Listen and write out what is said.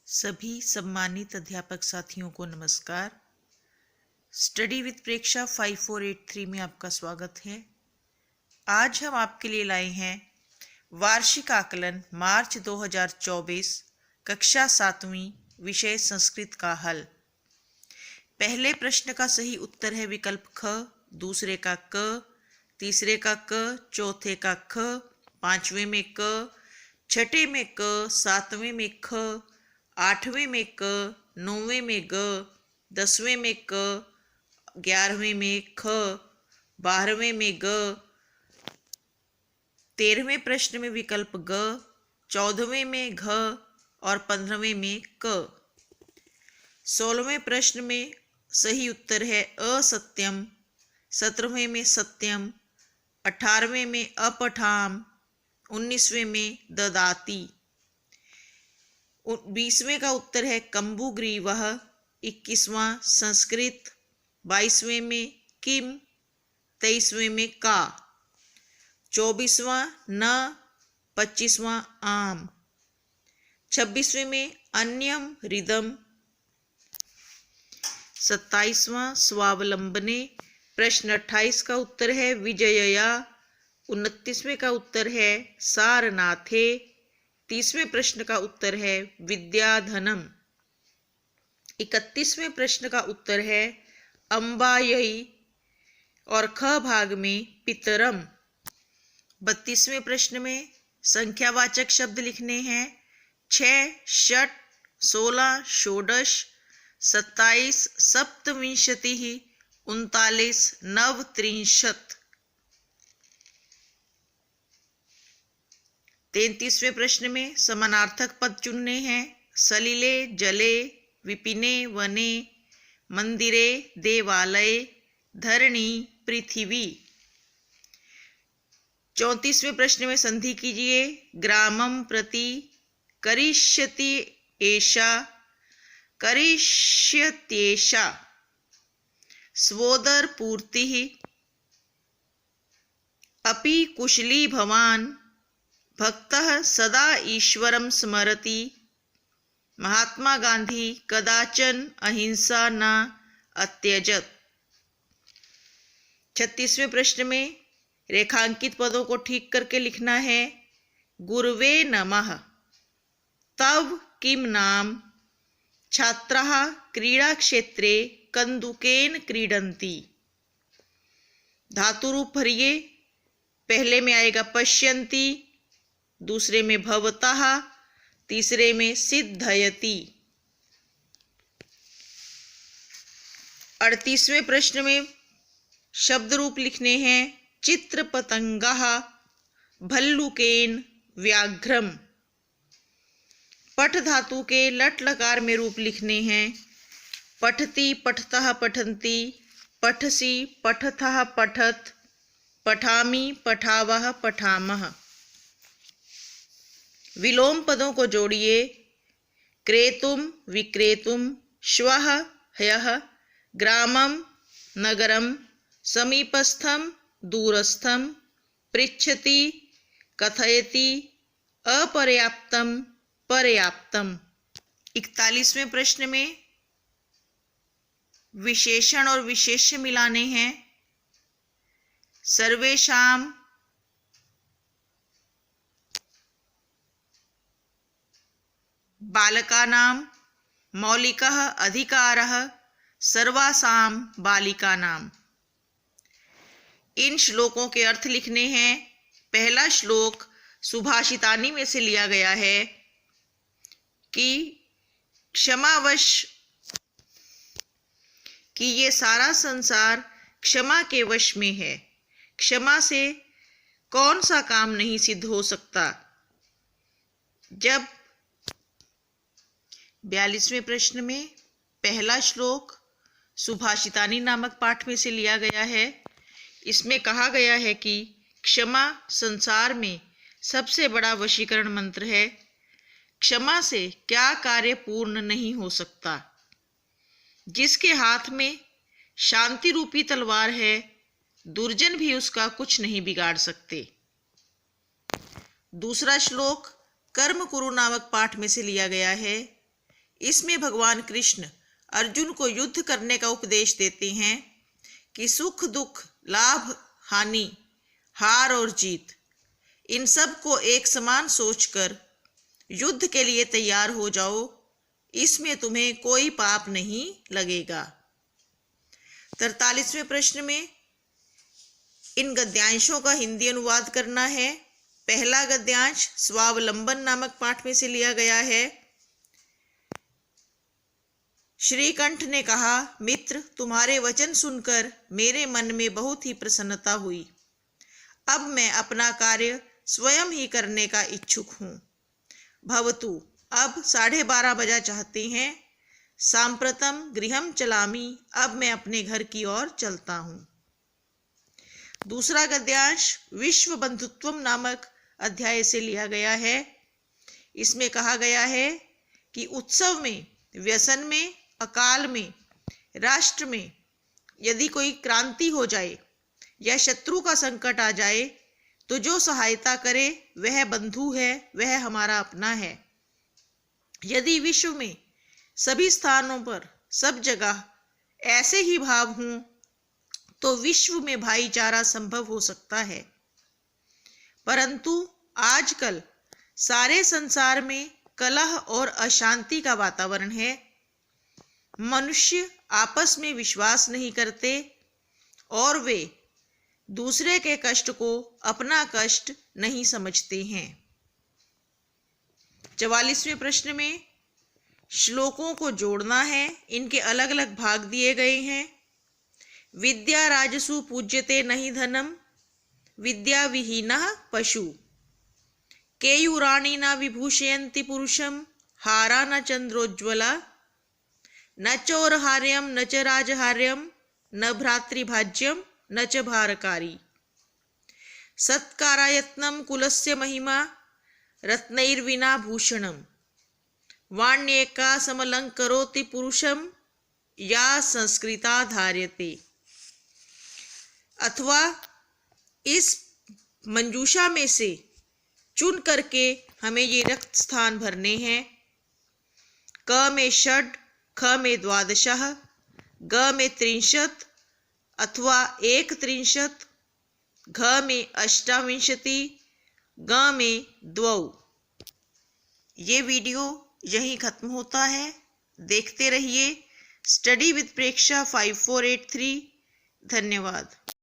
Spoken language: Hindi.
सभी सम्मानित अध्यापक साथियों को नमस्कार। स्टडी विद प्रेक्षा 5483 में आपका स्वागत है। आज हम आपके लिए लाए हैं वार्षिक आकलन मार्च 2024 कक्षा 7वीं विषय संस्कृत का हल। पहले प्रश्न का सही उत्तर है विकल्प ख, दूसरे का क, तीसरे का क, चौथे का ख, पांचवें में क, छठे में क, सातवें में ख, आठवें में क, नौवें में ग, 10वें में क, 11वें में ख, 12वें में ग, 13वें प्रश्न में विकल्प ग, 14वें में घ और 15वें में क। 16वें प्रश्न में सही उत्तर है असत्यम, 17वें में सत्यम, 18वें में अपठाम, 19वें में ददाति, 20वें का उत्तर है कम्बुग्रीवः, 21वां संस्कृत, 22वें में किम, 23वें में का, 24वां न, 25वां आम, 26वें में अन्यम हृदम, 27वां स्वावलंबने। प्रश्न 28 का उत्तर है विजयया, 29वें का उत्तर है सारनाथे, 30वें प्रश्न का उत्तर है विद्याधनम, 31वें प्रश्न का उत्तर है अम्बायई और ख भाग में पितरम। 32वें प्रश्न में संख्यावाचक शब्द लिखने हैं 6, षट, 16, षोडश, 27, सप्तविंशतिः, 39, नवत्रिंशत्। 33वें प्रश्न में समानार्थक पद चुनने हैं सलिले, जले, विपिने, वने, मंदिरे, देवालय, धरणी, पृथ्वी। 34वें प्रश्न में संधि कीजिए ग्रामम प्रति, करिष्यति एषा, करिष्यत्येषा, स्वोदर पूर्तिः, अपि कुशली भवान्, भक्तः सदा ईश्वरं स्मरति, महात्मा गांधी कदाचन अहिंसा न अत्यजत। 36वें प्रश्न में रेखांकित पदों को ठीक करके लिखना है गुरवे नमः, तव किम नाम, छात्राः क्रीड़ा क्षेत्रे कंदुकेन क्रीडन्ति। धातु रूप भरिए, पहले में आएगा पश्यन्ति, दूसरे में भवतः, तीसरे में सिद्धयति। 38वें प्रश्न में शब्द रूप लिखने हैं चित्रपतंगः, भल्लुकेन, व्याघ्रम। पठ धातु के लट लकार में रूप लिखने हैं पठति, पठतः, पठन्ति, पठसि, पठथः, पठत, पठामि, पठावः, पठामः। विलोम पदों को जोड़िए क्रेतुम, विक्रेतुम, श्वः, ह्यः, ग्रामम, नगरम, समीपस्थम, दूरस्थम, पृच्छति, कथयति, अपर्याप्तम, पर्याप्तम। 41वें प्रश्न में विशेषण और विशेष्य मिलाने हैं सर्वेषां, बालकानां, मौलिकः अधिकारः, सर्वासां बालिकानां। इन श्लोकों के अर्थ लिखने हैं। पहला श्लोक सुभाषितानी में से लिया गया है कि क्षमावश, कि ये सारा संसार क्षमा के वश में है, क्षमा से कौन सा काम नहीं सिद्ध हो सकता। जब 42वें प्रश्न में पहला श्लोक सुभाषितानी नामक पाठ में से लिया गया है। इसमें कहा गया है कि क्षमा संसार में सबसे बड़ा वशीकरण मंत्र है। क्षमा से क्या कार्य पूर्ण नहीं हो सकता। जिसके हाथ में शांति रूपी तलवार है, दुर्जन भी उसका कुछ नहीं बिगाड़ सकते। दूसरा श्लोक कर्म कुरु नामक पाठ में से लिया गया है। इसमें भगवान कृष्ण अर्जुन को युद्ध करने का उपदेश देते हैं कि सुख दुख, लाभ हानि, हार और जीत, इन सब को एक समान सोचकर युद्ध के लिए तैयार हो जाओ, इसमें तुम्हें कोई पाप नहीं लगेगा। 43वें प्रश्न में इन गद्यांशों का हिंदी अनुवाद करना है। पहला गद्यांश स्वावलंबन नामक पाठ में से लिया गया है। श्रीकंठ ने कहा, मित्र, तुम्हारे वचन सुनकर मेरे मन में बहुत ही प्रसन्नता हुई। अब मैं अपना कार्य स्वयं ही करने का इच्छुक हूँ। भवतु, अब 12:30 बजा चाहते हैं। सांप्रतम गृहम चलामी, अब मैं अपने घर की ओर चलता हूँ। दूसरा गद्यांश विश्व बंधुत्वम नामक अध्याय से लिया गया है। इसमें कहा गया है कि उत्सव में, व्यसन में, अकाल में, राष्ट्र में यदि कोई क्रांति हो जाए या शत्रु का संकट आ जाए तो जो सहायता करे वह बंधु है, वह हमारा अपना है। यदि विश्व में सभी स्थानों पर, सब जगह ऐसे ही भाव हों तो विश्व में भाईचारा संभव हो सकता है। परंतु आजकल सारे संसार में कलह और अशांति का वातावरण है। मनुष्य आपस में विश्वास नहीं करते और वे दूसरे के कष्ट को अपना कष्ट नहीं समझते हैं। 44वें प्रश्न में श्लोकों को जोड़ना है। इनके अलग अलग भाग दिए गए हैं। विद्या राजसु पूज्यते नहि धनम, विद्या विहीनः पशु, केयूराणि न विभूषयन्ति पुरुषम, हारा न चंद्रोज्ज्वला, न चोरहार्यम न च राजहार्यम, न भ्रातृभाज्यम न च भारकारी, सत्कारायत्नं कुलस्य महिमा, रत्नैर्विना भूषणम, वाण्येका समलंकरोति पुरुषम, या संस्कृता धार्यते। अथवा इस मंजूषा में से चुन करके हमें ये रिक्त स्थान भरने हैं। क में षड्, ख में 12, ग में 63 अथवा 1-33, घ में 28, ग में 2। ये वीडियो यहीं खत्म होता है। देखते रहिए स्टडी विद प्रेक्षा 5483। धन्यवाद।